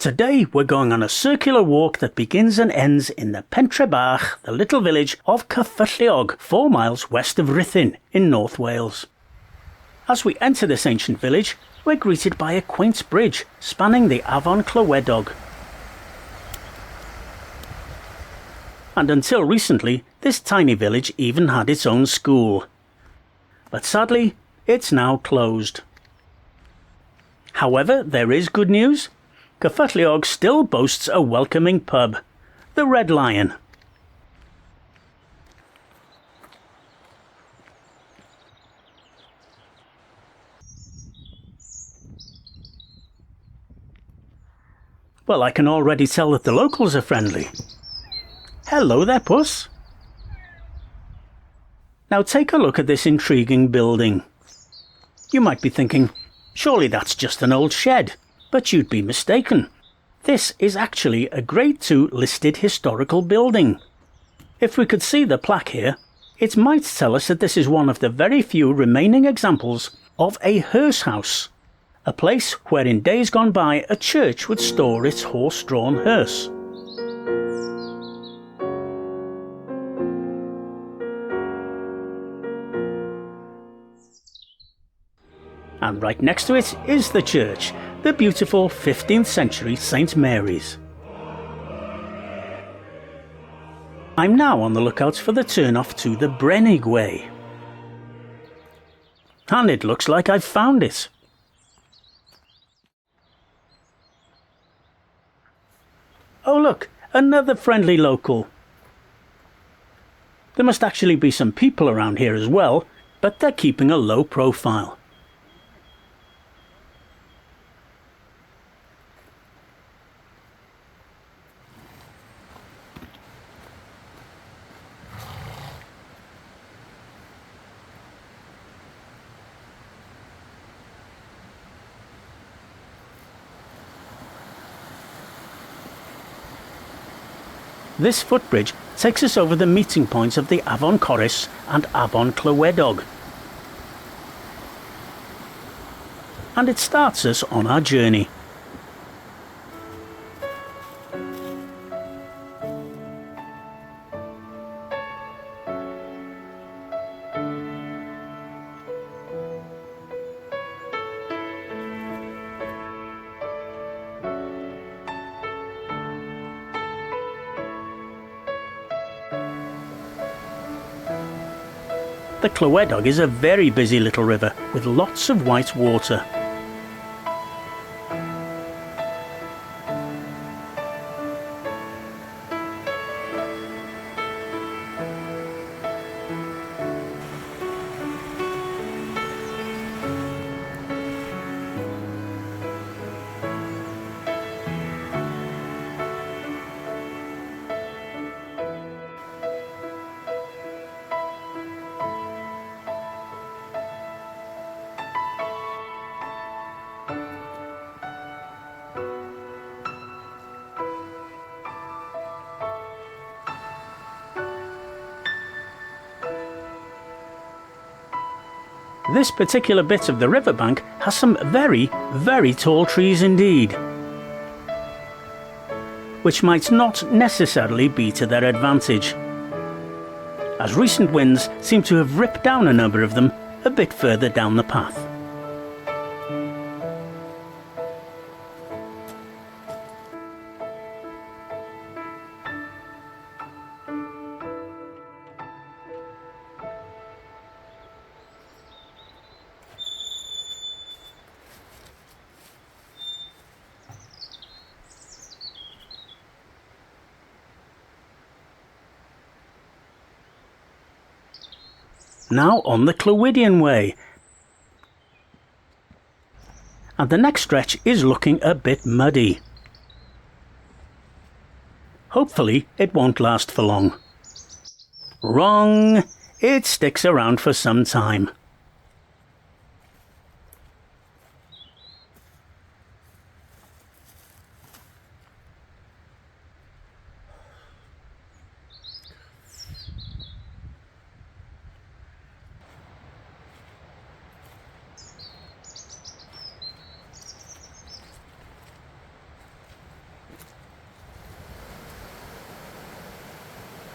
Today we're going on a circular walk that begins and ends in the Pentre Bach, the little village of Cyffylliog, 4 miles west of Rhuthin in North Wales. As we enter this ancient village, we're greeted by a quaint bridge spanning the Afon Clywedog. And until recently, this tiny village even had its own school. But sadly, it's now closed. However, there is good news. Cyffylliog still boasts a welcoming pub, the Red Lion. Well, I can already tell that the locals are friendly. Hello there, puss. Now take a look at this intriguing building. You might be thinking, surely that's just an old shed, but you'd be mistaken. This is actually a Grade 2 listed historical building. If we could see the plaque here, it might tell us that this is one of the very few remaining examples of a Hearse-House, a place where in days gone by a church would store its horse-drawn hearse. And right next to it is the church, the beautiful 15th century St. Mary's. I'm now on the lookout for the turn-off to the Brennig Way. And it looks like I've found it. Oh look, another friendly local. There must actually be some people around here as well, but they're keeping a low profile. This footbridge takes us over the meeting points of the Afon Corris and Afon Clywedog. And it starts us on our journey. The Clywedog is a very busy little river with lots of white water. This particular bit of the riverbank has some very, very tall trees indeed, which might not necessarily be to their advantage, as recent winds seem to have ripped down a number of them a bit further down the path. Now on the Clwydian Way, and the next stretch is looking a bit muddy. Hopefully it won't last for long. Wrong! It sticks around for some time.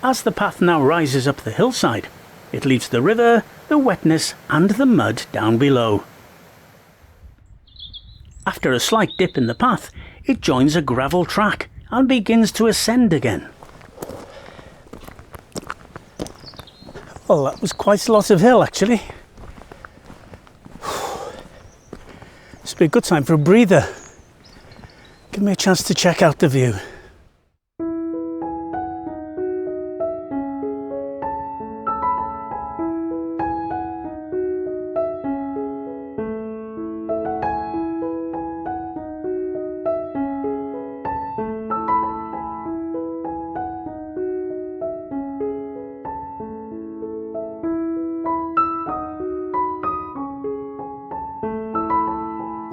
As the path now rises up the hillside, it leaves the river, the wetness and the mud down below. After a slight dip in the path, it joins a gravel track and begins to ascend again. Well, that was quite a lot of hill actually. This would be a good time for a breather. Give me a chance to check out the view.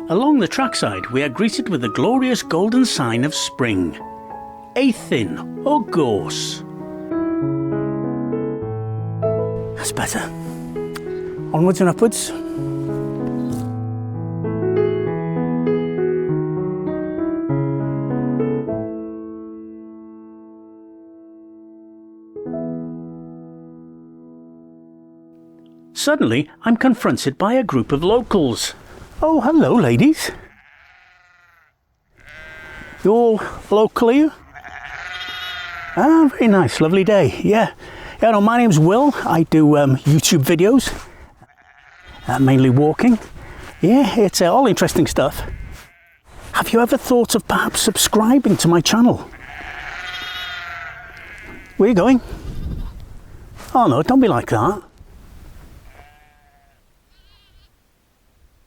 Along the trackside we are greeted with the glorious golden sign of spring, Rhuthin or Gorse. That's better. Onwards and upwards. Suddenly I'm confronted by a group of locals. Oh, hello, ladies. You all local, are you? Ah, very nice, lovely day. Yeah, no, my name's Will. I do YouTube videos, mainly walking. Yeah, it's all interesting stuff. Have you ever thought of perhaps subscribing to my channel? Where are you going? Oh no, don't be like that.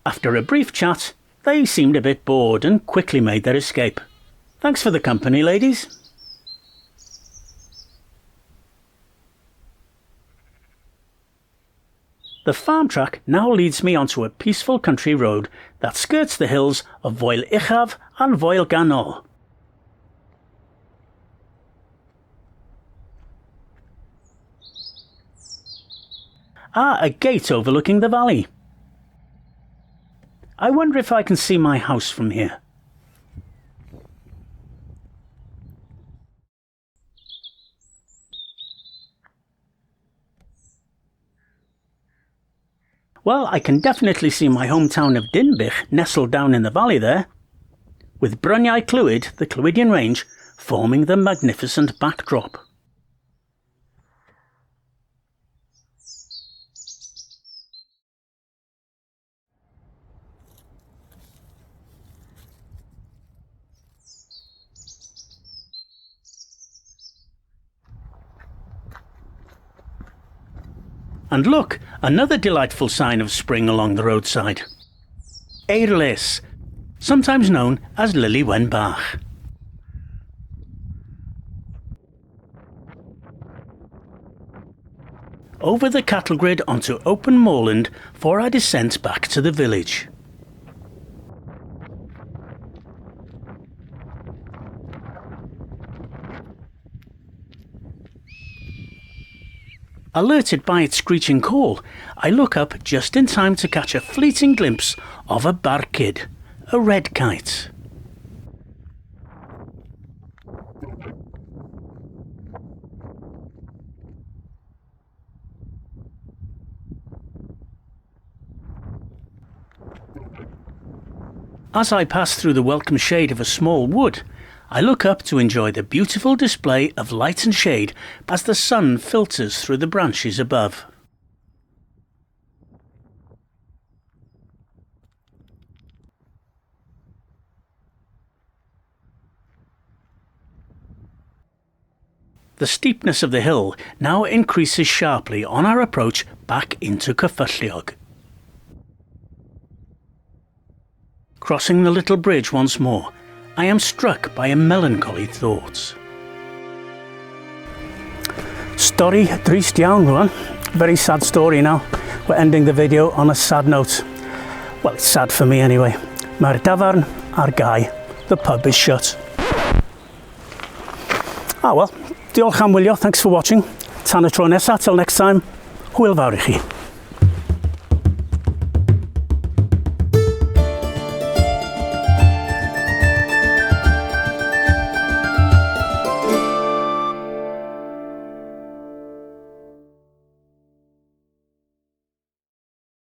After a brief chat, they seemed a bit bored and quickly made their escape. Thanks for the company, ladies. The farm track now leads me onto a peaceful country road that skirts the hills of Foel Uchaf and Foel Ganol. Ah, a gate overlooking the valley. I wonder if I can see my house from here. Well, I can definitely see my hometown of Dinbych nestled down in the valley there, with Bruniau Clwyd, the Clwydian Range, forming the magnificent backdrop. And look, another delightful sign of spring along the roadside. Eirlis, sometimes known as Lily Wen Bach. Over the cattle grid onto open moorland for our descent back to the village. Alerted by its screeching call, I look up just in time to catch a fleeting glimpse of a Barcud, a red kite. As I pass through the welcome shade of a small wood, I look up to enjoy the beautiful display of light and shade as the sun filters through the branches above. The steepness of the hill now increases sharply on our approach back into Cyfylliog. Crossing the little bridge once more, I am struck by a melancholy thought. Stori drist iawn rwan. Very sad story now. We're ending the video on a sad note. Well, it's sad for me anyway. Mae'r dafarn ar gau. The pub is shut. Ah well, diolch am wylio. Thanks for watching. Tan y tro nesa, till next time. Hwyl fawr i chi.